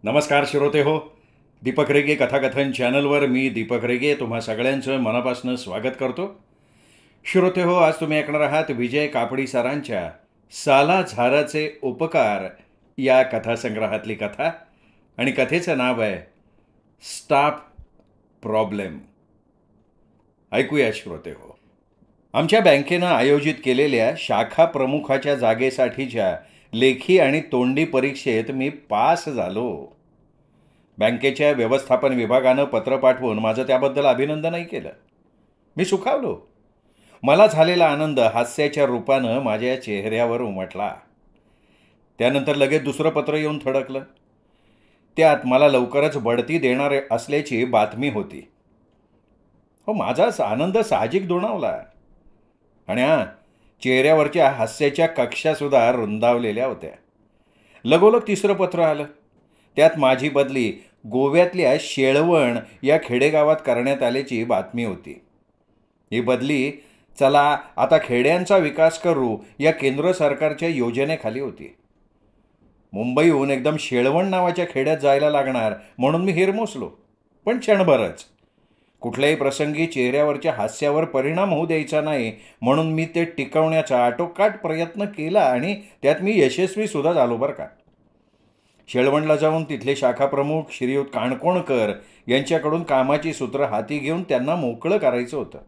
नमस्कार श्रोते हो. दीपक रेगे कथाकथन चॅनलवर मी दीपक रेगे तुम्हा सगळ्यांचं मनापासून स्वागत करतो. श्रोते हो, आज तुम्ही ऐकणार आहात विजय कापडी सरांच्या साला झाराचे उपकार या कथासंग्रहातली कथा आणि कथेचं नाव आहे स्टाफ प्रॉब्लेम. ऐकूया श्रोते हो. आमच्या बँकेनं आयोजित केलेल्या शाखा प्रमुखाच्या जागेसाठीच्या लेखी आणि तोंडी परीक्षेत मी पास झालो. बँकेच्या व्यवस्थापन विभागानं पत्र पाठवून माझं त्याबद्दल अभिनंदनही केलं. मी सुखावलो. मला झालेला आनंद हास्याच्या रूपानं माझ्या चेहऱ्यावर उमटला. त्यानंतर लगेच दुसरं पत्र येऊन थडकलं. त्यात मला लवकरच बढती देणार असल्याची बातमी होती. हो, माझा आनंद साहजिक दुणावला आणि चेहऱ्यावरच्या हास्याच्या कक्षासुद्धा रुंदावलेल्या होत्या. लगोलग तिसरं पत्र आलं. त्यात माझी बदली गोव्यातल्या शेळवण या खेडेगावात करण्यात आल्याची बातमी होती. ही बदली चला आता खेड्यांचा विकास करू या केंद्र सरकारच्या योजनेखाली होती. मुंबईहून एकदम शेळवण नावाच्या खेड्यात जायला लागणार म्हणून मी हिरमोसलो. पण क्षणभरच. कुठल्याही प्रसंगी चेहऱ्यावरच्या हास्यावर परिणाम होऊ द्यायचा नाही म्हणून मी ते टिकवण्याचा आटोकाट प्रयत्न केला आणि त्यात मी यशस्वीसुद्धा झालो बरं का. शेळवणला जाऊन तिथले शाखाप्रमुख श्रीयुत काणकोणकर यांच्याकडून कामाची सूत्र हाती घेऊन त्यांना मोकळं करायचं होतं.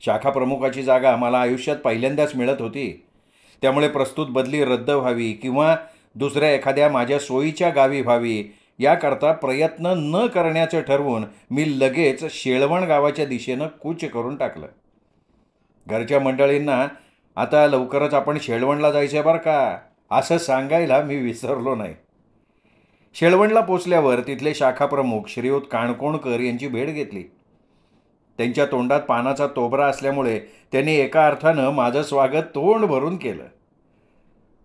शाखाप्रमुखाची जागा मला आयुष्यात पहिल्यांदाच मिळत होती. त्यामुळे प्रस्तुत बदली रद्द व्हावी किंवा दुसऱ्या एखाद्या माझ्या सोयीच्या गावी व्हावी याकरता प्रयत्न न करण्याचं ठरवून मी लगेच शेळवण गावाच्या दिशेनं कूच करून टाकलं. घरच्या मंडळींना आता लवकरच आपण शेळवणला जायचं बरं का असं सांगायला मी विसरलो नाही. शेळवणला पोचल्यावर तिथले शाखाप्रमुख श्रीयुत काणकोणकर यांची भेट घेतली. त्यांच्या तोंडात पानाचा तोबरा असल्यामुळे त्यांनी एका अर्थानं माझं स्वागत तोंड भरून केलं.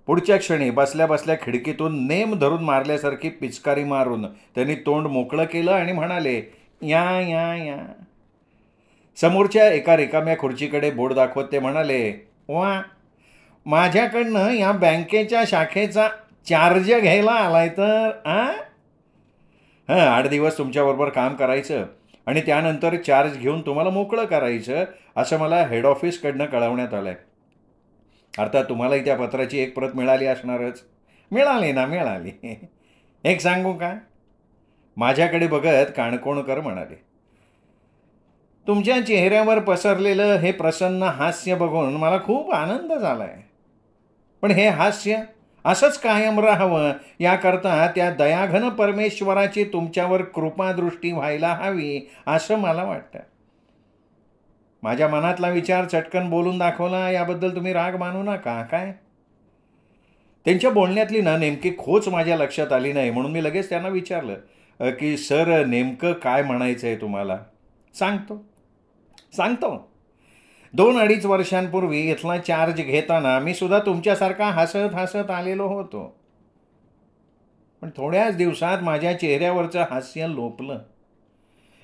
पुढच्या क्षणी बसल्या बसल्या खिडकीतून नेम धरून मारल्यासारखी पिचकारी मारून त्यांनी तोंड मोकळं केलं आणि म्हणाले, या या या. समोरच्या एका रिकाम्या खुर्चीकडे बोट दाखवत ते म्हणाले, वा, माझ्याकडनं या बँकेच्या शाखेचा चार्ज घ्यायला आलाय तर 8 दिवस तुमच्याबरोबर काम करायचं आणि त्यानंतर चार्ज घेऊन तुम्हाला मोकळं करायचं असं मला हेड ऑफिसकडनं कळवण्यात आलं आहे. अर्थात तुम्हालाही त्या पत्राची एक प्रत मिळाली असणारच. मिळाली ना, मिळाली. एक सांगू का? माझ्याकडे बघत काणकोणकर म्हणाले, तुमच्या चेहऱ्यावर पसरलेलं हे प्रसन्न हास्य बघून मला खूप आनंद झाला आहे. पण हे हास्य असंच कायम राहावं याकरता त्या दयाघन परमेश्वराची तुमच्यावर कृपादृष्टी व्हायला हवी असं मला वाटतं. माझ्या मनातला विचार चटकन बोलून दाखवला याबद्दल तुम्ही राग मानू नका काय. त्यांच्या बोलण्यातली ना नेमकी खोच माझ्या लक्षात आली नाही म्हणून मी लगेच त्यांना विचारलं की सर, नेमकं काय म्हणायचं आहे तुम्हाला? सांगतो. 2-2.5 वर्षांपूर्वी इथला चार्ज घेताना मी सुद्धा तुमच्यासारखा हसत हसत आलेलो होतो. पण थोड्याच दिवसात माझ्या चेहऱ्यावरचं हास्य लोपलं.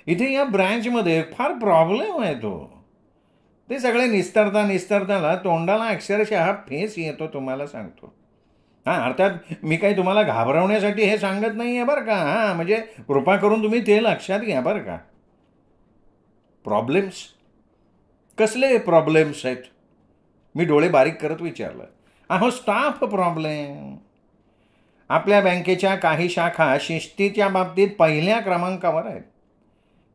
इथे या ब्रँचमध्ये फार प्रॉब्लेम आहे तो. ते सगळे निस्तरताना तोंडाला अक्षरशः फेस येतो तुम्हाला सांगतो. अर्थात मी काही तुम्हाला घाबरवण्यासाठी हे सांगत नाही आहे बरं का. म्हणजे कृपा करून तुम्ही ते लक्षात घ्या बरं का. प्रॉब्लेम्स? कसले प्रॉब्लेम्स आहेत? मी डोळे बारीक करत विचारलं. Staff problem. आपल्या बँकेच्या काही शाखा शिस्तीच्या बाबतीत पहिल्या क्रमांकावर आहेत.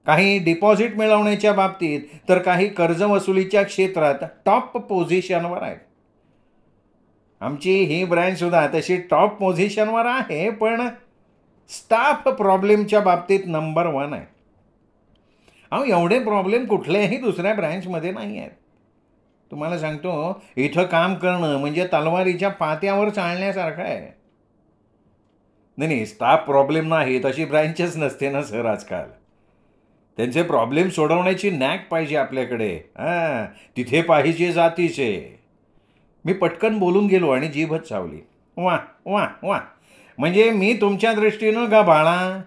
काही डिपॉझिट मिळवण्याच्या बाबतीत तर काही कर्जवसुलीच्या क्षेत्रात टॉप पोझिशनवर आहेत. आमची ही ब्रँचसुद्धा तशी टॉप पोझिशनवर आहे, पण स्टाफ प्रॉब्लेमच्या बाबतीत नंबर 1 आहे. एवढे प्रॉब्लेम कुठल्याही दुसऱ्या ब्रँचमध्ये नाही आहेत. तुम्हाला सांगतो, इथं काम करणं म्हणजे तलवारीच्या पात्यावर चालण्यासारखं आहे. नाही, स्टाफ प्रॉब्लेम नाही तशी ब्रँचच नसते ना सर आजकाल. त्यांचे प्रॉब्लेम सोडवण्याची नॅक पाहिजे आपल्याकडे. तिथे पाहिजे जातीचे. मी पटकन बोलून गेलो आणि जीभच चावली. वा वा वा, म्हणजे मी तुमच्या दृष्टीनं का बाळा?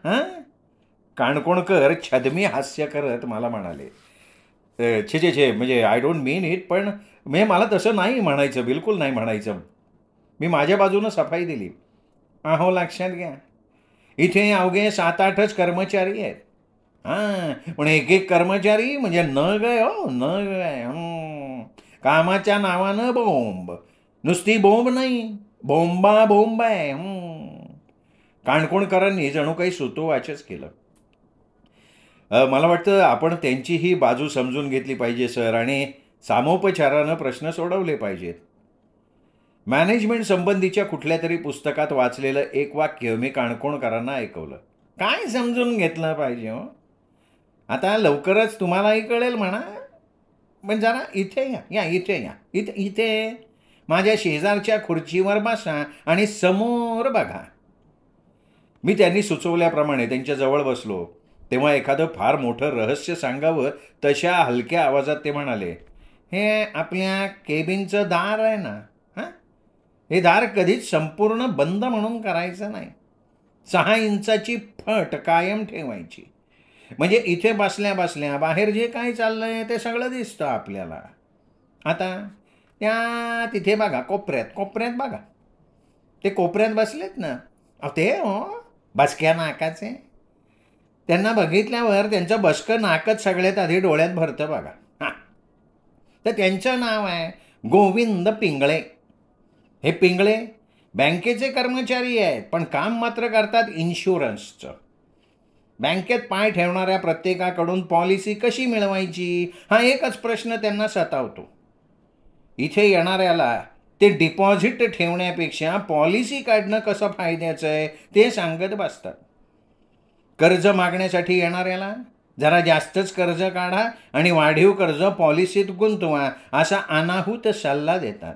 काणकोणकर छदमी हास्य करत मला म्हणाले, छे म्हणजे आय डोंट मीन इट, पण मला तसं नाही म्हणायचं, बिलकुल नाही म्हणायचं. मी माझ्या बाजूनं सफाई दिली. लक्षात घ्या, इथे अवघे 7-8च कर्मचारी आहेत. हां, पण एक एक कर्मचारी म्हणजे नग आहे हो, नग आहे. कामाच्या नावानं बोंब. नुसती बोंब नाही, बोंबा बोंब आहे. काणकोणकरांनी जणू काही सुतोवाचच केलं. मला वाटतं आपण त्यांची ही बाजू समजून घेतली पाहिजे सर, आणि सामोपचारानं प्रश्न सोडवले पाहिजेत. मॅनेजमेंट संबंधीच्या कुठल्या तरी पुस्तकात वाचलेलं एक वाक्य मी काणकोणकरांना ऐकवलं. काय समजून घेतलं पाहिजे हो? आता लवकरच तुम्हालाही कळेल म्हणा. पण जरा इथे या, या इथे या, इथे इथे माझ्या शेजारच्या खुर्चीवर बसा आणि समोर बघा. मी त्यांनी सुचवल्याप्रमाणे त्यांच्या जवळ बसलो. तेव्हा एखादं फार मोठं रहस्य सांगावं तशा हलक्या आवाजात ते म्हणाले, हे आपल्या केबिनचं दार आहे ना, हां, हे दार कधीच संपूर्ण बंद म्हणून करायचं नाही. 6 इंचाची फट कायम ठेवायची. म्हणजे इथे बसल्या बसल्या बाहेर जे काही चाललंय ते सगळं दिसतं आपल्याला. आता त्या तिथे बघा, कोपऱ्यात कोपऱ्यात बघा, ते कोपऱ्यात बसलेत ना, ते हो बसक्या नाकाचे. त्यांना बघितल्यावर त्यांचं बसकं नाकच सगळ्यात आधी डोळ्यात भरतं बघा. हां, तर त्यांचं नाव आहे गोविंद पिंगळे. हे पिंगळे बँकेचे कर्मचारी आहेत, पण काम मात्र करतात इन्शुरन्सचं. बँकेत पाय ठेवणाऱ्या प्रत्येकाकडून पॉलिसी कशी मिळवायची हा एकच प्रश्न त्यांना सतावतो. इथे येणाऱ्याला ते डिपॉझिट ठेवण्यापेक्षा पॉलिसी काढणं कसं फायद्याचं आहे ते सांगत बसतात. कर्ज मागण्यासाठी येणाऱ्याला जरा जास्तच कर्ज काढा आणि वाढीव कर्ज पॉलिसीत गुंतवा असा अनाहूत सल्ला देतात.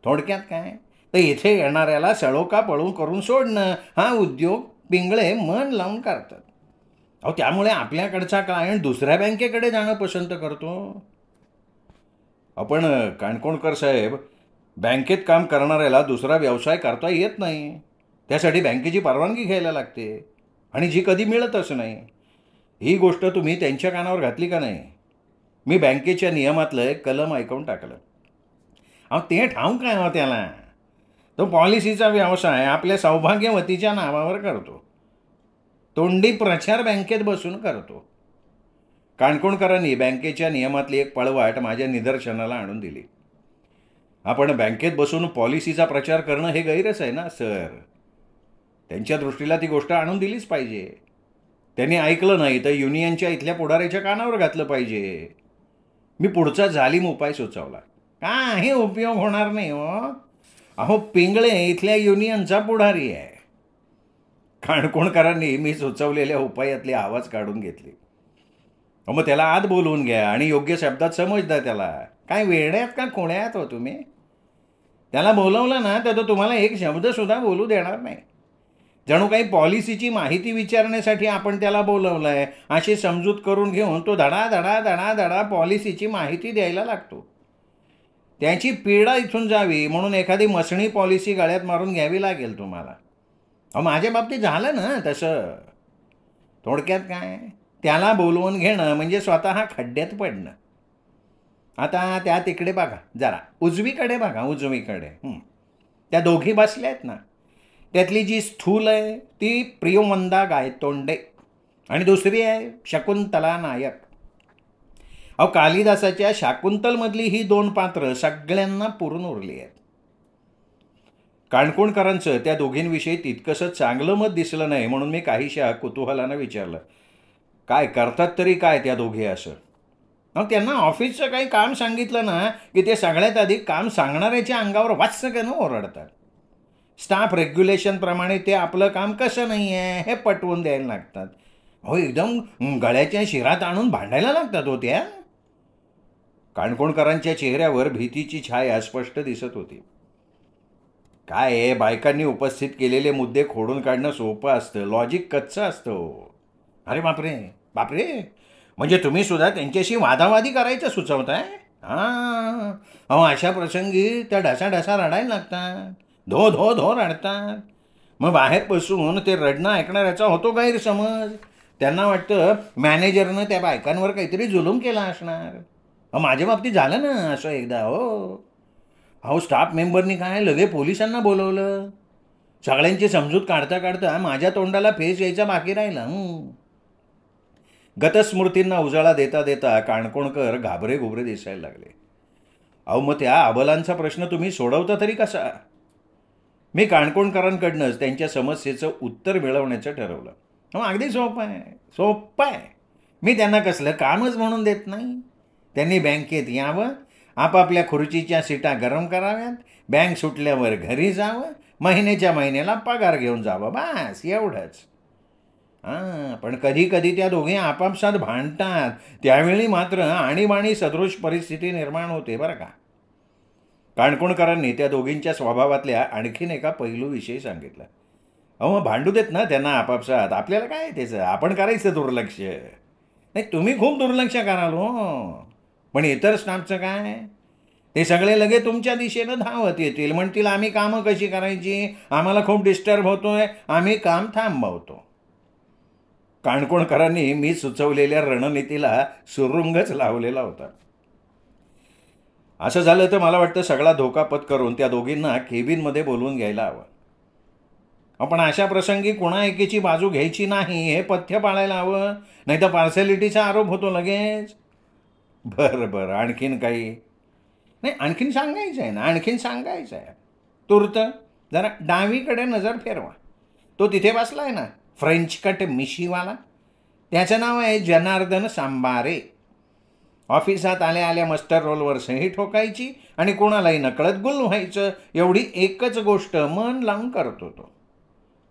थोडक्यात काय, तर इथे येणाऱ्याला सळोका पळून करून सोडणं हा उद्योग पिंगळे मन लावून करतात. त्यामुळे आपल्याकडचा क्लायंट दुसऱ्या बँकेकडे जाणं पसंत करतो. आपण काणकोणकर साहेब, बँकेत काम करणाऱ्याला दुसरा व्यवसाय करता येत नाही. त्यासाठी बँकेची परवानगी घ्यायला लागते, आणि जी कधी मिळतच नाही. ही गोष्ट तुम्ही त्यांच्या कानावर घातली का नाही? मी बँकेच्या नियमातलं एक कलम ऐकून टाकलं. ते ठाऊक काय हो त्याला? तो पॉलिसीचा व्यवसाय आपल्या सौभाग्यवतीच्या नावावर करतो. तोंडी प्रचार बँकेत बसून करतो. काणकोणकरांनी बँकेच्या नियमातली एक पळवाट माझ्या निदर्शनाला आणून दिली. आपण बँकेत बसून पॉलिसीचा प्रचार करणं हे गैरच आहे ना सर. त्यांच्या दृष्टीला ती गोष्ट आणून दिलीच पाहिजे. त्यांनी ऐकलं नाही तर युनियनच्या इथल्या पुढाऱ्याच्या कानावर घातलं पाहिजे. मी पुढचा जालीम उपाय सुचवला. काही उपयोग होणार नाही हो. पिंगळे इथल्या युनियनचा पुढारी आहे. काणकोणकरांनी मी सुचवलेल्या उपायातले आवाज काढून घेतले. मग त्याला आत बोलवून घ्या आणि योग्य शब्दात समजता त्याला. काय वेड्यात का कोण्यात हो तुम्ही? त्याला बोलवलं ना तर तो तुम्हाला एक शब्दसुद्धा बोलू देणार नाही. जणू काही पॉलिसीची माहिती विचारण्यासाठी आपण त्याला बोलवलं आहे अशी समजूत करून घेऊन तो धडा धडा धडा धडा पॉलिसीची माहिती द्यायला लागतो. त्याची पीडा इथून जावी म्हणून एखादी मसणी पॉलिसी गळ्यात मारून घ्यावी लागेल तुम्हाला. माझ्या बाबतीत झालं ना तसं. थोडक्यात काय, त्याला बोलवून घेणं म्हणजे स्वतः खड्ड्यात पडणं. आता त्या तिकडे बघा, जरा उजवीकडे बघा, उजवीकडे त्या दोघी बसल्या आहेत ना, त्यातली जी स्थूल आहे ती प्रियमंदा गायतोंडे आणि दुसरी आहे शकुंतला नायक. कालिदासाच्या शाकुंतलमधली ही 2 पात्र सगळ्यांना पुरून उरली आहेत. काणकोणकरांचं त्या दोघींविषयी तितकंसं चांगलं मत दिसलं नाही म्हणून मी काहीशा कुतूहलानं विचारलं, काय करतात तरी काय त्या दोघी असं? त्यांना ऑफिसचं काही काम सांगितलं ना की ते सगळ्यात आधी काम सांगणाऱ्याच्या अंगावर वाचकन ओरडतात. स्टाफ रेग्युलेशनप्रमाणे ते आपलं काम कसं नाही आहे हे पटवून द्यायला लागतात. एकदम गळ्याच्या शिरात आणून भांडायला लागतात त्या. काणकोणकरांच्या चेहऱ्यावर भीतीची छाया स्पष्ट दिसत होती. काय बायकांनी उपस्थित केलेले मुद्दे खोडून काढणं सोपं असतं, लॉजिक कच्चं असतं. अरे बापरे बापरे, म्हणजे तुम्ही सुद्धा त्यांच्याशी वादावादी करायचं सुचवताय? अशा प्रसंगी त्या ढसाढसा रडायला लागतात, धो धो धो रडतात. मग बाहेर बसून ते रडणं ऐकणाऱ्याचा होतो गैरसमज. त्यांना वाटतं मॅनेजरनं त्या बायकांवर काहीतरी जुलूम केला असणार. माझ्या बाबतीत झालं ना असं एकदा. स्टाफ मेंबरनी काय लगे पोलिसांना बोलवलं. सगळ्यांची समजूत काढता काढता माझ्या तोंडाला फेस यायचा बाकी राहिला. गतस्मृतींना उजाळा देता देता काणकोणकर घाबरे घुबरे दिसायला लागले. अहो मग त्या अबलांचा प्रश्न तुम्ही सोडवता तरी कसा? मी काणकोणकरांकडनंच त्यांच्या समस्येचं उत्तर मिळवण्याचं ठरवलं. अगदी सोपं आहे, सोपं आहे. मी त्यांना कसलं कामच म्हणून देत नाही. त्यांनी बँकेत यावं, आपापल्या खुर्चीच्या सीटा गरम कराव्यात, बँक सुटल्यावर घरी जावं, महिन्याच्या महिन्याला पगार घेऊन जावं, बस एवढंच. पण कधी कधी त्या दोघे आपापसात भांडतात. त्यावेळी मात्र आणीबाणी सदृश परिस्थिती निर्माण होते बरं का. काणकोणकरांनी त्या दोघींच्या स्वभावातल्या आणखीन एका पैलूविषयी सांगितलं. मग भांडू देत ना त्यांना आपापसात, आपल्याला काय त्याचं, आपण करायचं दुर्लक्ष. नाही तुम्ही खूप दुर्लक्ष कराल हो, पण इतर स्टाफचं काय? ते सगळे लगेच तुमच्या दिशेनं धावत येतील, म्हणतील आम्ही कामं कशी करायची, आम्हाला खूप डिस्टर्ब होतोय, आम्ही काम थांबवतो. काणकोणकरांनी मी सुचवलेल्या रणनीतीला सुरुंगच लावलेला होता. असं झालं तर मला वाटतं सगळा धोका पत्करून त्या दोघींना केबिनमध्ये बोलवून घ्यायला हवं. आपण अशा प्रसंगी कोणा एकेची बाजू घ्यायची नाही, हे पथ्य पाळायला हवं, नाही तर पार्सॅलिटीचा आरोप होतो लगेच. बरं आणखीन काही? नाही आणखीन सांगायचं आहे ना, आणखीन सांगायचं आहे. तूर्त जरा डावीकडे नजर फिरवा. तो तिथे बसला आहे ना, फ्रेंच कट मिशीवाला, त्याचं नाव आहे जनार्दन सांबारे. ऑफिसात आल्या आल्या मस्टर रोलवर सही ठोकायची आणि कोणालाही नकळत गुल व्हायचं, एवढी एकच गोष्ट मन लावून करतो तो.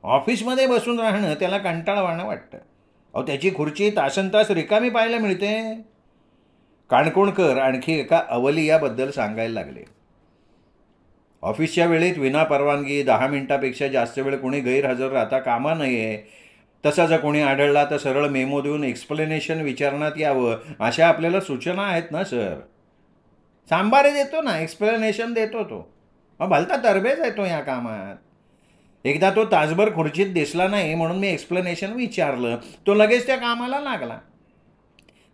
ऑफिसमध्ये बसून राहणं त्याला कंटाळवाणं वाटतं. अहो त्याची खुर्ची तासनतास रिकामी पाहायला मिळते. काणकोणकर आणखी एका अवलियाबद्दल सांगायला लागले. ऑफिसच्या वेळेत विनापरवानगी 10 मिनिटापेक्षा जास्त वेळ कोणी गैरहजर राहता कामा नये. तसा जर कोणी आढळला तर सरळ मेमो देऊन एक्सप्लेनेशन विचारण्यात यावं, अशा आपल्याला सूचना आहेत ना सर. सांबारे देतो ना, एक्सप्लेनेशन देतो तो. भलता तरबेज आहे तो या कामात. एकदा तो तासभर खुर्चीत दिसला नाही म्हणून मी एक्सप्लेनेशन विचारलं, तो लगेच त्या कामाला लागला.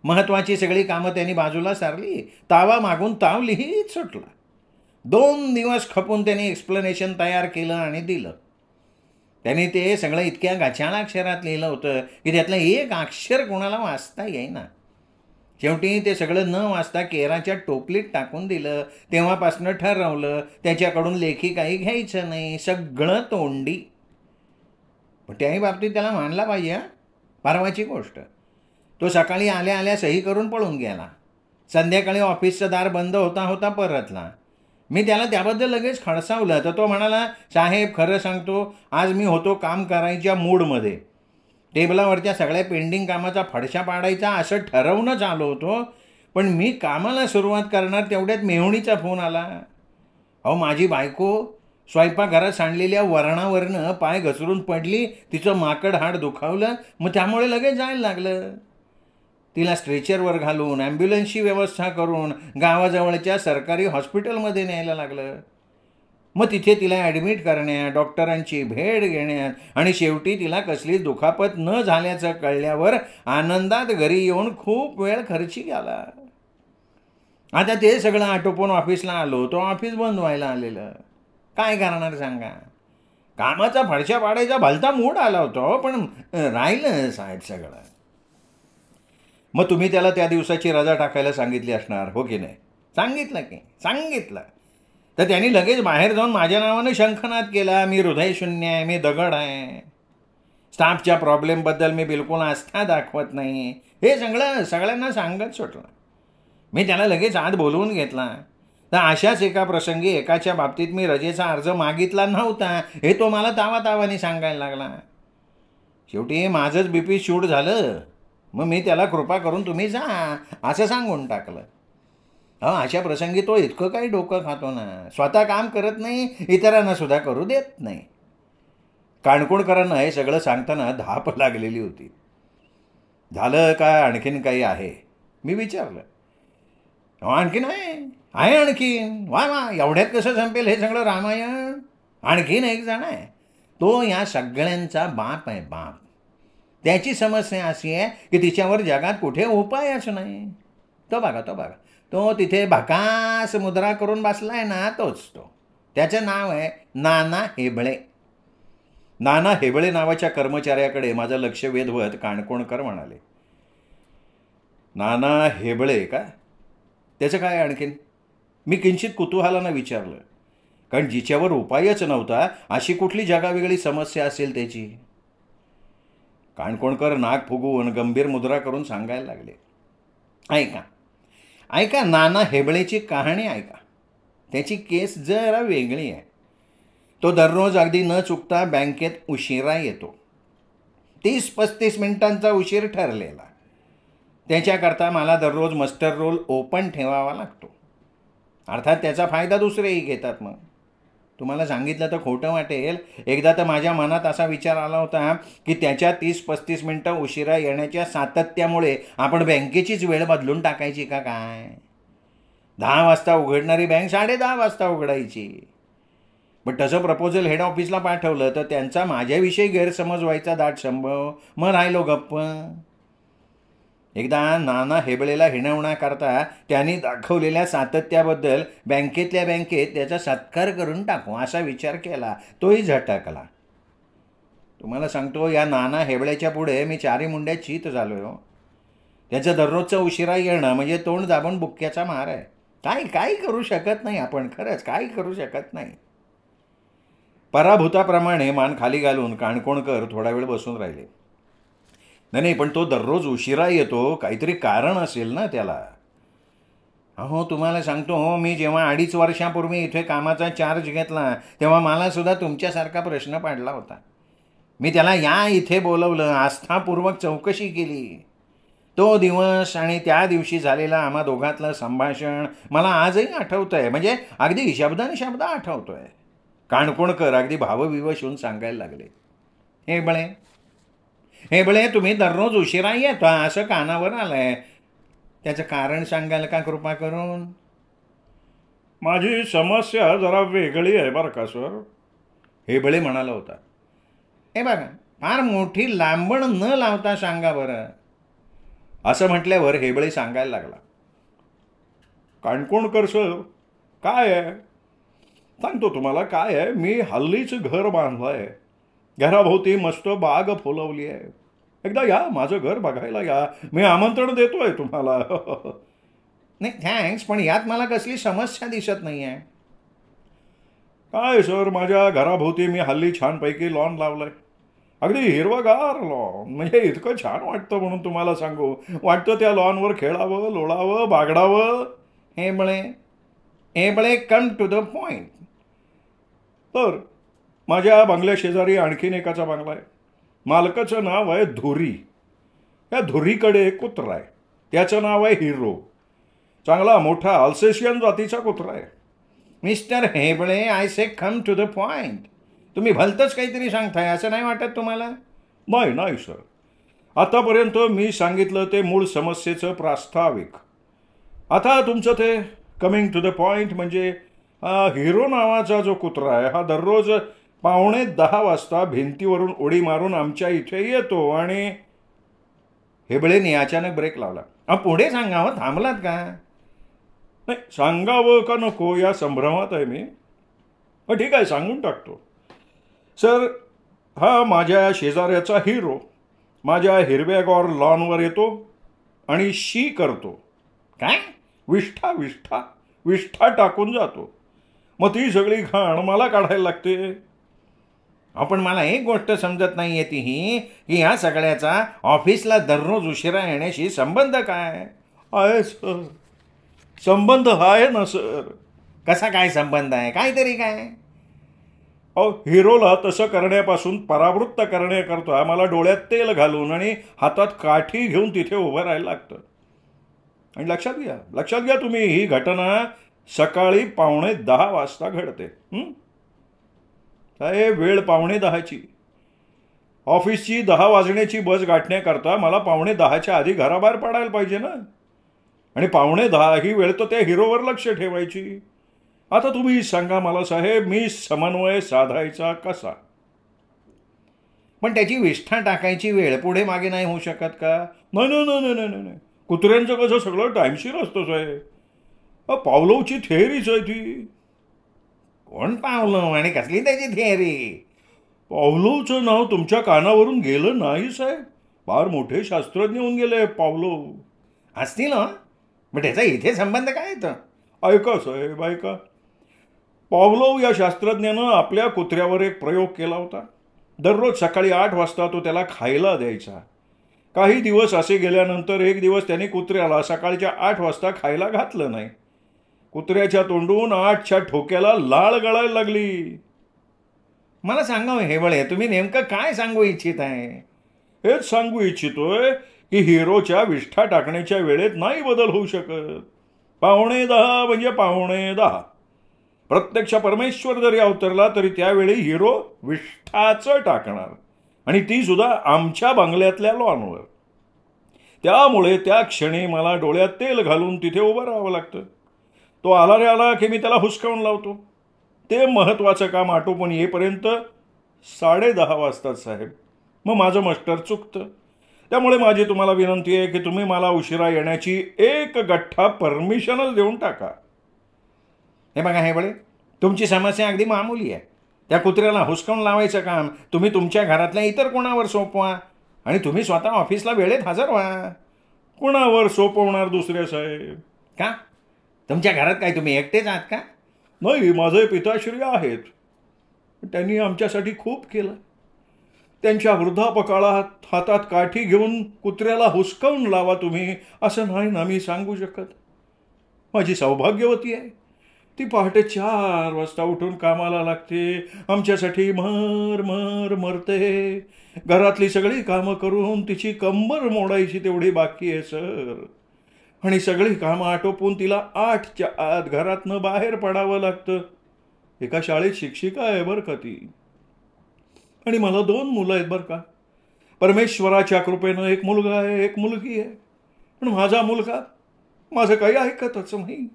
महत्त्वाची सगळी कामं त्यांनी बाजूला सारली, तावा मागून ताव लिहित सुटला. 2 दिवस खपून त्यांनी एक्सप्लेनेशन तयार केलं आणि दिलं. त्यांनी ते सगळं इतक्या गाचाळ अक्षरात लिहिलं होतं की त्यातलं एक अक्षर कोणाला वाचता येईना. शेवटी ते सगळं न वाचता केराच्या टोपलीत टाकून दिलं. तेव्हापासून ठरवलं त्याच्याकडून लेखी काही घ्यायचं नाही, सगळं तोंडी. पण त्याही बाबतीत त्याला मानला पाहिजे. परवाची गोष्ट, तो सकाळी आल्या आल्या सही करून पळून गेला. संध्याकाळी ऑफिसचं दार बंद होता होता परतला. मी त्याला त्याबद्दल लगेच खडसावलं तर तो म्हणाला, साहेब खरं सांगतो, आज मी होतो काम करायच्या मूडमध्ये. टेबलावरच्या सगळ्या पेंडिंग कामाचा फडशा पाडायचा असं ठरवूनच आलो होतो, पण मी कामाला सुरुवात करणार तेवढ्यात मेहुणीचा फोन आला. अहो माझी बायको स्वयंपाकघरात सांडलेल्या वरणावरनं पाय घसरून पडली, तिचं माकड हाड दुखावलं, मग त्यामुळे लगेच जायला लागलं. तिला स्ट्रेचरवर घालून ॲम्ब्युलन्सची व्यवस्था करून गावाजवळच्या सरकारी हॉस्पिटलमध्ये न्यायला लागलं. मग तिथे तिला ॲडमिट करण्यात, डॉक्टरांची भेट घेण्यात आणि शेवटी तिला कसली दुखापत न झाल्याचं कळल्यावर आनंदात घरी येऊन खूप वेळ खर्ची गेला. आता ते सगळं आटोपून ऑफिसला आलो, तो ऑफिस बंद व्हायला आलेलं. काय करणार सांगा? कामाचा फडशा पाडायचा भलता मूड आला होता, पण राहिलं साहेब सगळं. मग तुम्ही त्याला त्या दिवसाची रजा टाकायला सांगितली असणार, हो की नाही? सांगितलं की सांगितलं. तर त्यांनी लगेच बाहेर जाऊन माझ्या नावानं शंखनाद केला, मी हृदयशून्य आहे, मी दगड आहे, स्टाफच्या प्रॉब्लेमबद्दल मी बिलकुल आस्था दाखवत नाही, हे सगळ्यांना सांगत सुटलं. मी त्याला लगेच आत बोलवून घेतला. तर अशाच एका प्रसंगी एकाच्या बाबतीत मी रजेचा अर्ज मागितला नव्हता हे तो मला तावातावाने सांगायला लागला. शेवटी माझंच BP शूट झालं. मग मी त्याला कृपा करून तुम्ही जा असं सांगून टाकलं. अशा प्रसंगी तो इतकं काही डोकं खातो ना, स्वतः काम करत नाही, इतरांना सुद्धा करू देत नाही. काणकोणकरांना हे सगळं सांगताना धाप लागलेली होती. झालं का आणखीन काही आहे मी विचारलं. आणखीन आहे आणखीन. वा एवढ्यात कसं संपेल हे सगळं रामायण? आणखीन एक जण आहे, तो या सगळ्यांचा बाप आहे, बाप. त्याची समस्या अशी आहे की तिच्यावर जगात कुठे उपायच नाही. तो बघा तो तिथे भकास मुद्रा करून बसलाय ना, तोच तो. त्याचं नाव आहे नाना हेबळे. नाना हेबळे नावाच्या कर्मचाऱ्याकडे माझं लक्ष वेधवत काणकोणकर म्हणाले. नाना हेबळे का? त्याचं काय आणखीन? मी किंचित कुतूहलानं विचारलं, कारण जिच्यावर उपायच नव्हता अशी कुठली जगावेगळी समस्या असेल त्याची. काणकोणकर नाक फुगवून गंभीर मुद्रा करून सांगायला लागले, ऐका ऐका, नाना हेबळेची कहाणी ऐका. त्याची केस जरा वेगळी आहे. तो दररोज अगदी न चुकता बँकेत उशिरा येतो. 30-35 मिनिटांचा उशीर ठरलेला. त्याच्याकरता मला दररोज मस्टर रोल ओपन ठेवावा लागतो. अर्थात त्याचा फायदा दुसरेही घेतात. मग तुम्हाला सांगितलं तर खोटं वाटेल, एकदा तर माझ्या मनात असा विचार आला होता की त्याच्या 30-35 मिनटं उशिरा येण्याच्या सातत्यामुळे आपण बँकेचीच वेळ बदलून टाकायची का काय? 10 वाजता उघडणारी बँक 10:30 वाजता उघडायची. पण तसं प्रपोजल हेड ऑफिसला पाठवलं तर त्यांचा माझ्याविषयी गैरसमज व्हायचा दाट संभव. मग राहिलो गप्प. एकदा नाना हेबळेला हिणवण्याकरता त्यांनी दाखवलेल्या सातत्याबद्दल बँकेतल्या बँकेत त्याचा सत्कार करून टाकू असा विचार केला. तोही झटकला. तुम्हाला सांगतो, या नाना हेबळेच्या पुढे मी 4 मुंड्या चीत झालोय हो. त्याचं दररोजचं उशिरा येणं म्हणजे तोंड दाबून बुक्क्याचा मार आहे. काही करू शकत नाही आपण, खरंच काही करू शकत नाही. पराभूताप्रमाणे मान खाली घालून काणकोणकर थोडा वेळ बसून राहिले. नाही, पण तो दररोज उशिरा येतो, काहीतरी कारण असेल ना त्याला. अहो तुम्हाला सांगतो, मी जेव्हा 2.5 वर्षापूर्वी इथे कामाचा चार्ज घेतला तेव्हा मला सुद्धा तुमच्यासारखा प्रश्न पडला होता. मी त्याला या इथे बोलवलं, आस्थापूर्वक चौकशी केली. तो दिवस आणि त्या दिवशी झालेलं आम्हा दोघातलं संभाषण मला आजही आठवतं आहे. म्हणजे अगदी शब्दाने शब्द आठवतो आहे. काणकोणकर अगदी भावविवश होऊन सांगायला लागले, हेबळे तुम्ही दररोज उशिरा येतो असं कानावर आलंय. त्याचं कारण सांगाल का कृपा करून? माझी समस्या जरा वेगळी आहे बरं का सर, हेबळे म्हणाला होता. हे बघा, फार मोठी लांबण न लावता सांगा बरं. असं म्हटल्यावर हेबळे सांगायला लागला, काणकोणकर सर, काय आहे सांगतो तुम्हाला. काय आहे, मी हल्लीच घर बांधलं आहे. घराभोवती मस्त बाग फुलवली आहे. एकदा या, माझं घर बघायला या. मी आमंत्रण देतोय तुम्हाला. नाही थँक्स, पण यात मला कसली समस्या दिसत नाही आहे. काय सर, माझ्या घराभोवती मी हल्ली छानपैकी लॉन लावलं आहे. अगदी हिरवगार लॉन, म्हणजे इतकं छान वाटतं म्हणून तुम्हाला सांगू. वाटतं त्या लॉनवर खेळावं, लोळावं, बागडावं. हेबळे कम टू द पॉइंट. तर माझ्या बंगल्या शेजारी आणखीन एकाचा बंगला आहे. मालकाचं नाव आहे धुरी. या धुरीकडे एक कुत्रा आहे. त्याचं नाव आहे हिरो. चांगला मोठा अल्सेशियन जातीचा कुत्रा आहे. Mister Hebbale, I say come to the point. तुम्ही भलतंच काहीतरी सांगताय असं नाही वाटत तुम्हाला? नाही सर, आतापर्यंत मी सांगितलं ते मूळ समस्येचं प्रास्ताविक. आता तुमचं ते कमिंग टू द पॉइंट म्हणजे हिरो नावाचा जो कुत्रा आहे हा दररोज 9:45 वाजता भिंतीवरून उडी मारून आमच्या इथे येतो. आणि हेबळेने अचानक ब्रेक लावला. पुढे सांगावं, थांबलात का? नाही, सांगावं का नको या संभ्रमात आहे मी. ठीक आहे, सांगून टाकतो. सर, हा माझ्या शेजाऱ्याचा हिरो माझ्या हिरव्यागार लॉनवर येतो आणि शी करतो. काय? विष्ठा टाकून जातो. मग ती सगळी घाण मला काढायला लागते. आपण मला एक गोष्ट समजत नाही आहे ती ही की ह्या सगळ्याचा ऑफिसला दररोज उशिरा येण्याशी संबंध काय आहे? सर, संबंध आहे ना सर. कसा काय संबंध आहे? काहीतरी काय? हिरोला तसं करण्यापासून परावृत्त करण्याकरता मला डोळ्यात तेल घालून आणि हातात काठी घेऊन तिथे उभं राहायला लागतं. आणि लक्षात घ्या तुम्ही, ही घटना सकाळी 9:45 वाजता घडते. साहेब, वेळ 9:45ची. ऑफिसची 10 वाजण्याची बस गाठण्याकरता मला 9:45च्या आधी घराबाहेर पडायला पाहिजे ना. आणि 9:10 ही वेळ तर त्या हिरोवर लक्ष ठेवायची. आता तुम्ही सांगा मला साहेब, मी समन्वय साधायचा कसा? पण त्याची विष्ठा टाकायची वेळ पुढे मागे नाही होऊ शकत का? नाही. कुत्र्यांचं कसं सगळं टाईमशीर असतं साहेब. पावलोवची थिअरीच आहे ती. कोण पावलो आणि कसली त्याची थिअरी? पावलोवचं नाव तुमच्या कानावरून गेलं नाही साहेब? फार मोठे शास्त्रज्ञ होऊन गेले पावलोव. असतील ना, मग त्याचा इथे संबंध काय येतं? ऐका साहेब ऐका. पावलोव या शास्त्रज्ञानं आपल्या कुत्र्यावर एक प्रयोग केला होता. दररोज सकाळी 8 वाजता तो त्याला खायला द्यायचा. काही दिवस असे गेल्यानंतर एक दिवस त्याने कुत्र्याला सकाळच्या 8 वाजता खायला घातलं नाही. कुत्र्याच्या तोंडून 8च्या ठोक्याला लाळ गळायला लागली. मला सांगा हेबळे, तुम्ही नेमकं काय सांगू इच्छित आहे? हेच सांगू इच्छितोय की हिरोच्या विष्ठा टाकण्याच्या वेळेत नाही बदल होऊ शकत. 9:15 म्हणजे 9:15. प्रत्यक्ष परमेश्वर जरी अवतरला तरी त्यावेळी हिरो विष्ठाचं टाकणार, आणि ती सुद्धा आमच्या बंगल्यातल्या लॉनवर. त्यामुळे त्या क्षणी मला डोळ्यात तेल घालून तिथे उभं राहावं लागतं. तो आला रे आला की मी त्याला हुसकावून लावतो. ते महत्त्वाचं काम आटोपून येईपर्यंत 10:30 वाजतात साहेब. मग माझं मास्टर चुकतं. त्यामुळे माझी तुम्हाला विनंती आहे की तुम्ही मला उशिरा येण्याची एक गठ्ठा परमिशनच देऊन टाका. हे बघा हेबळे, तुमची समस्या अगदी मामूली आहे. त्या कुत्र्याला हुसकावून लावायचं काम तुम्ही तुमच्या घरातल्या इतर कोणावर सोपवा, आणि तुम्ही स्वतः ऑफिसला वेळेत हजर व्हा. कोणावर सोपवणार दुसऱ्या साहेब? का? तुमच्या घरात काय तुम्ही एकटेच आहात का? नाही, माझे पिताश्री आहेत. त्यांनी आमच्यासाठी खूप केलं. त्यांच्या वृद्धापकाळात हातात काठी घेऊन कुत्र्याला हुसकावून लावा तुम्ही, असं नाही ना मी सांगू शकत. माझी सौभाग्यवती आहे. ती पहाटे 4 वाजता उठून कामाला लागते. आमच्यासाठी मर मर मरते. घरातली सगळी कामं करून तिची कंबर मोडायची तेवढी बाकी आहे सर. आणि सगळी कामं आटोपून तिला 8च्या आत घरातनं बाहेर पडावं लागतं. एका शाळेत शिक्षिका आहे बरं का ती. आणि मला 2 मुलं आहेत बरं का. परमेश्वराच्या कृपेनं एक मुलगा आहे, एक मुलगी आहे. पण माझा मुलगा माझं काही ऐकतच नाही.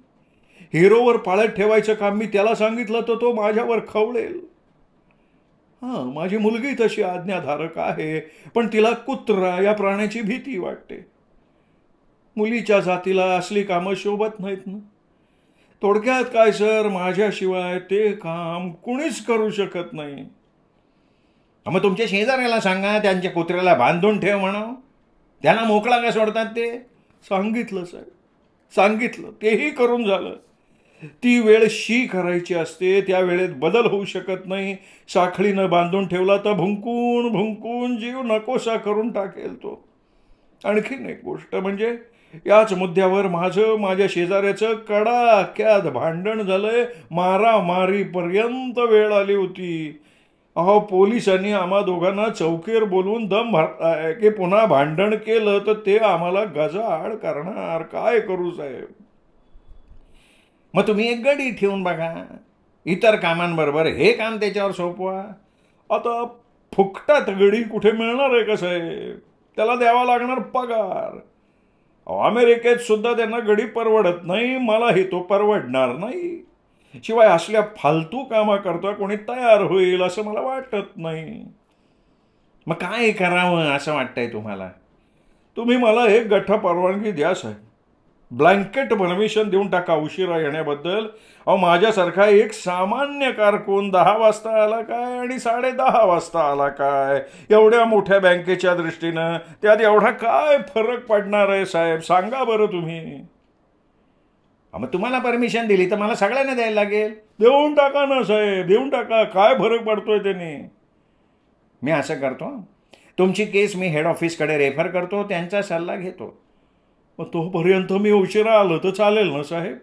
हिरोवर पाळत ठेवायचं काम मी त्याला सांगितलं तर तो माझ्यावर खवळेल. हां, माझी मुलगी तशी आज्ञाधारक आहे, पण तिला कुत्रा या प्राण्याची भीती वाटते. मुलीच्या जातीला असली कामं शोभत नाहीत ना. थोडक्यात काय सर, माझ्याशिवाय ते काम कुणीच करू शकत नाही. मग तुमच्या शेजाऱ्याला सांगा त्यांच्या कुत्र्याला बांधून ठेव म्हणावं. त्यांना मोकळा का सोडतात ते? सांगितलं साहेब, सांगितलं. तेही करून झालं. ती वेळ शी करायची असते, त्या वेळेत बदल होऊ शकत नाही. साखळीनं बांधून ठेवला तर भुंकून भुंकून जीव नकोसा करून टाकेल तो. आणखीन एक गोष्ट म्हणजे याच मुद्द्यावर माझ्या शेजाऱ्याचं कडाक्यात भांडण झालंय. मारामारीपर्यंत वेळ आली होती. अहो, पोलिसांनी आम्हा दोघांना चौकीवर बोलवून दम भरताय की पुन्हा भांडण केलं तर ते आम्हाला गजाआड करणार. काय करू साहेब? मग तुम्ही एक गडी ठेवून बघा. इतर कामांबरोबर हे काम त्याच्यावर सोपवा. आता फुकटात गडी कुठे मिळणार आहे का साहेब? त्याला द्यावा लागणार पगार. अमेरिकेत सुद्धा त्यांना गडी परवडत नाही. मलाही तो परवडणार नाही. शिवाय असल्या फालतू कामाकरता कोणी तयार होईल असं मला वाटत नाही. मग काय करावं असं वाटतंय तुम्हाला? तुम्ही मला एक गठ्ठा परवानगी द्या साहेब. ब्लँकेट परमिशन देऊन टाका उशिरा येण्याबद्दल. अहो, माझ्यासारखा एक सामान्य कारकून 10 वाजता आला काय आणि 10:30 वाजता आला काय, एवढ्या मोठ्या बँकेच्या दृष्टीनं त्यात एवढा काय फरक पडणार आहे साहेब? सांगा बरं तुम्ही. मग तुम्हाला परमिशन दिली तर मला सगळ्यांना द्यायला लागेल. देऊन टाका ना साहेब, देऊन टाका. काय फरक पडतोय त्याने? मी असं करतो, तुमची केस मी हेड ऑफिसकडे रेफर करतो, त्यांचा सल्ला घेतो. मग तोपर्यंत मी उशिरा आलो तर चालेल ना साहेब?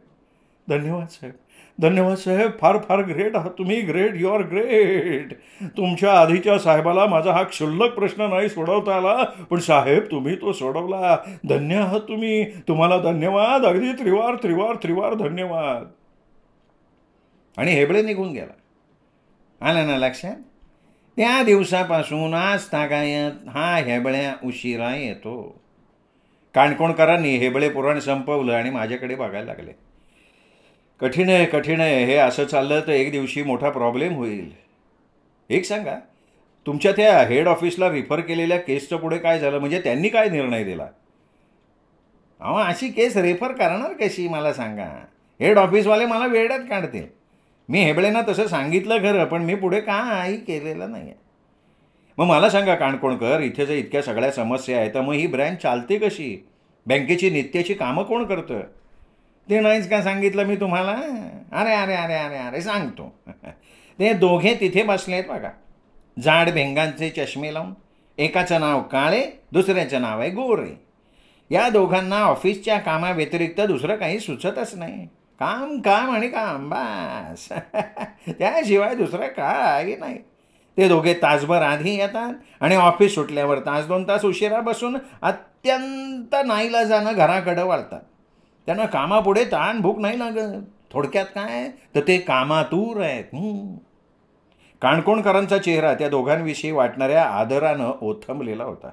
धन्यवाद साहेब, धन्यवाद साहेब. फार फार ग्रेट आहात तुम्ही. Great, you are great. तुमच्या आधीच्या साहेबाला माझा हा क्षुल्लक प्रश्न नाही सोडवता आला, पण साहेब तुम्ही तो सोडवला. धन्य आहात तुम्ही. तुम्हाला धन्यवाद. अगदी त्रिवार त्रिवार त्रिवार धन्यवाद. आणि हेबळे निघून गेला. आलं ना लक्षात? त्या दिवसापासून आज तागायत हा हेबळ्या उशिरा येतो. काणकोणकरांनी हेबळे पुराण संपवलं आणि माझ्याकडे बघायला लागले. कठीण आहे, कठीण आहे. हे असं चाललं तर एक दिवशी मोठा प्रॉब्लेम होईल. एक सांगा, तुमच्या त्या हेड ऑफिसला रिफर केलेल्या केसचं पुढे काय झालं? म्हणजे त्यांनी काय निर्णय दिला? अहो, अशी केस रेफर करणार कशी मला सांगा? हेड ऑफिसवाले मला वेड्यात काढतील. मी हेबळेंना तसं सांगितलं खरं, पण मी पुढे काही केलेलं नाही आहे. मग मला सांगा काणकोणकर, इथे जर इतक्या सगळ्या समस्या आहेत तर मग ही ब्रँच चालते कशी? बँकेची नित्याची कामं कोण करतं? ते नाहीच का सांगितलं मी तुम्हाला? अरे अरे अरे अरे अरे सांगतो. ते दोघे तिथे बसले आहेत बघा, जाड भेंगांचे चष्मे लावून. एकाचं नाव काळे, दुसऱ्याचं नाव आहे गोरे. या दोघांना ऑफिसच्या कामाव्यतिरिक्त दुसरं काही सुचतच नाही. काम काम आणि काम, बस. त्याशिवाय दुसरं काही नाही. ते दोघे तासभर आधी येतात आणि ऑफिस सुटल्यावर तास 2 तास उशिरा बसून अत्यंत नाईलाजानं घराकडं वळतात. त्यांना कामापुढे ताण भूक नाही लागत. थोडक्यात काय तर ते कामातूर आहेत. काणकोणकरांचा चेहरा त्या दोघांविषयी वाटणाऱ्या आदरानं ओथंबलेला होता.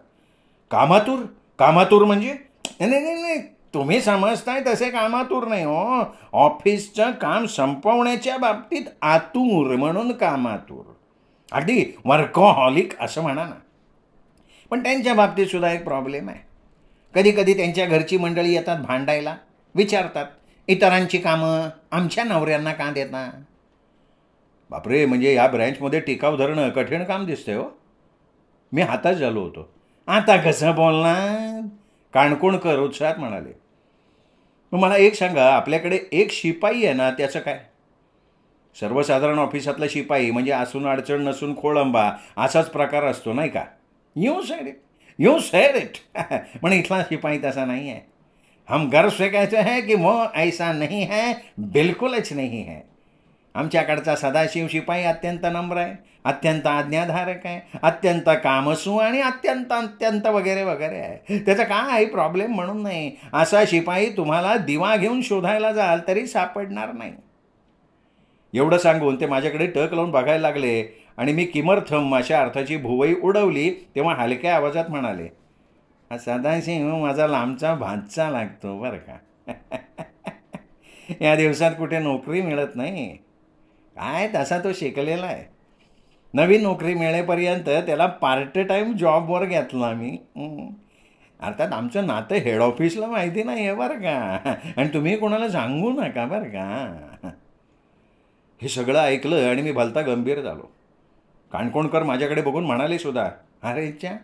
कामातूर? कामातूर म्हणजे? नाही नाही नाही, तुम्ही समजताय तसे कामातूर नाही हो. ऑफिसचं काम संपवण्याच्या बाबतीत आतूर, म्हणून कामातूर. अगदी वर्कहॉलिक असं म्हणा ना. पण त्यांच्या बाबतीत सुद्धा एक प्रॉब्लेम आहे. कधी कधी त्यांच्या घरची मंडळी येतात भांडायला, विचारतात इतरांची कामं आमच्या नवऱ्यांना का देता? बापरे, म्हणजे या ब्रँचमध्ये टिकाव धरणं कठीण काम दिसतंय हो. मी हाताच झालो होतो. आता कसं बोलणार? काणकोणकर उत्साहात म्हणाले. मग मला एक सांगा, आपल्याकडे एक शिपाई आहे ना, त्याचं काय? सर्वसाधारण ऑफिसातला शिपाई म्हणजे असून अडचण नसून खोळंबा असाच प्रकार असतो नाही का? You sed it, you sed it. पण इथला शिपाई तसा नाही आहे. हम गर्व से कहते हैं कि वो ऐसा नहीं है, बिलकुलच नहीं है. आमच्याकडचा सदाशिव शिपाई अत्यंत नम्र आहे, अत्यंत आज्ञाधारक आहे, अत्यंत कामसू आणि अत्यंत अत्यंत वगैरे वगैरे आहे. त्याचा काही प्रॉब्लेम म्हणून नाही. असा शिपाई तुम्हाला दिवा घेऊन शोधायला जाल तरी सापडणार नाही. एवढं सांगून ते माझ्याकडे टक लावून बघायला लागले आणि मी किमर्थम अशा अर्थाची भुवई उडवली तेव्हा हलक्या आवाजात म्हणाले, हा सदाशिव माझा लांबचा भाचा लागतो बरं का. या दिवसात कुठे नोकरी मिळत नाही. काय तसा तो शिकलेला आहे. नवीन नोकरी मिळेपर्यंत त्याला पार्ट टाईम जॉबवर घेतला मी. अर्थात आमचं नातं हेड ऑफिसला माहिती नाही आहे बरं का, आणि तुम्ही कोणाला सांगू नका बरं का. हे सगळं ऐकलं आणि मी भलता गंभीर झालो. काणकोणकर माझ्याकडे बघून म्हणाले सुद्धा, अरे च्या,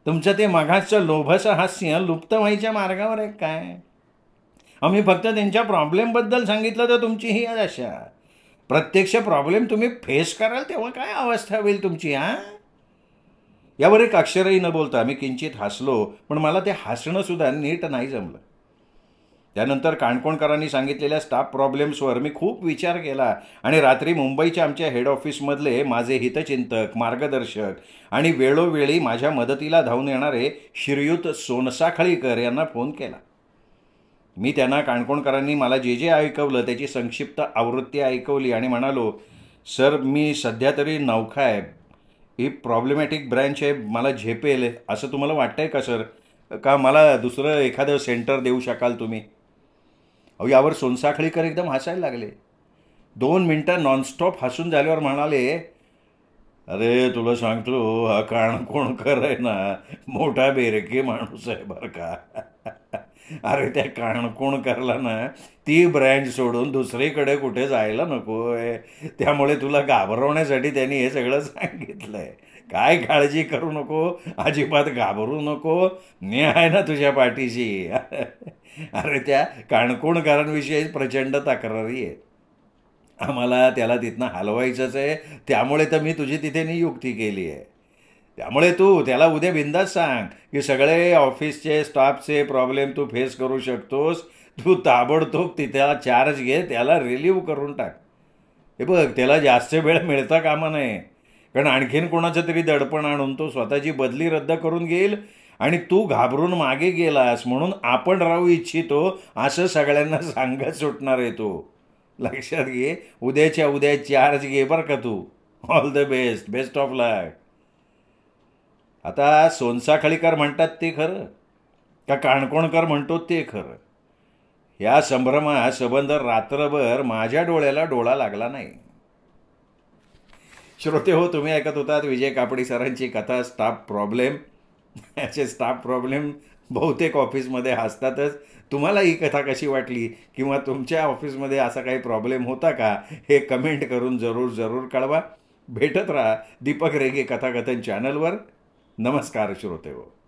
तुमचं ते मघाचं लोभसं हास्य लुप्त व्हायच्या मार्गावर आहे काय? आम्ही फक्त त्यांच्या प्रॉब्लेमबद्दल सांगितलं तर तुमची ही अशा. प्रत्यक्ष प्रॉब्लेम तुम्ही फेस कराल तेव्हा काय अवस्था होईल तुमची? यावर एक अक्षरही न बोलता मी किंचित हसलो, पण मला ते हसणंसुद्धा नीट नाही जमलं. त्यानंतर काणकोणकरांनी सांगितलेल्या स्टाफ प्रॉब्लेम्सवर मी खूप विचार केला आणि रात्री मुंबईच्या आमच्या हेड ऑफिसमधले माझे हितचिंतक, मार्गदर्शक आणि वेळोवेळी माझ्या मदतीला धावून येणारे श्रीयुत सोनसाखळीकर यांना फोन केला. मी त्यांना काणकोणकरांनी मला जे जे ऐकवलं त्याची संक्षिप्त आवृत्ती ऐकवली आणि म्हणालो, सर मी सध्या तरी नौखा आहे. ही प्रॉब्लेमॅटिक ब्रँच आहे, मला झेपेल असं तुम्हाला वाटतंय का सर? का मला दुसरं एखादं सेंटर देऊ शकाल तुम्ही? अहो, यावर सोनसाखळीकर एकदम हसायला लागले. 2 मिनटं नॉनस्टॉप हसून झाल्यावर म्हणाले, अरे तुला सांगतो, हा काणकोणकर आहे ना, मोठा बेरके माणूस आहे बरं का. अरे त्या काणकोणकरला ना ती ब्रँच सोडून दुसरीकडे कुठे जायला नको आहे. त्यामुळे तुला घाबरवण्यासाठी त्यांनी हे सगळं सांगितलं आहे. काय काळजी करू नको, अजिबात घाबरू नको, मी आहे ना तुझ्या पाठीशी. अरे त्या काणकोणकरांविषयी प्रचंड तक्रारी आहे. आम्हाला त्याला तिथनं हलवायचंच आहे, त्यामुळे तर मी तुझी तिथे नियुक्ती केली आहे. त्यामुळे तू त्याला उद्या बिंदास सांग की सगळे ऑफिसचे स्टाफचे प्रॉब्लेम तू फेस करू शकतोस. तू ताबडतोब त्याला चार्ज घे, त्याला रिलीव्ह करून टाक. हे बघ, त्याला जास्त वेळ मिळता कामा नये, कारण आणखीन कोणाचं तरी दडपण आणून तो स्वतःची बदली रद्द करून घेईल आणि तू घाबरून मागे गेलास म्हणून आपण राहू इच्छितो असं सगळ्यांना सांगत सुटणार आहे तो. लक्षात घे, उद्याच्या उद्या चार्ज घे बरं का तू. All the best, best of luck. आता सोनसाखळीकर म्हणतात ते खरं का काणकोणकर म्हणतो ते खरं? या संभ्रमात सबंध रात्रभर माझ्या डोळ्याला डोळा लागला नाही. श्रोते हो, तुम्ही ऐकत होतात विजय कापडी सरांची कथा स्टाफ प्रॉब्लेम. याचे स्टाफ प्रॉब्लेम बहुतेक ऑफिसमध्ये असतातच. तुम्हाला ही कथा कशी वाटली किंवा तुमच्या ऑफिसमध्ये असा काही प्रॉब्लेम होता का हे कमेंट करून जरूर कळवा. भेटत राहा दीपक रेगे कथाकथन चॅनलवर. नमस्कार श्रोते हो.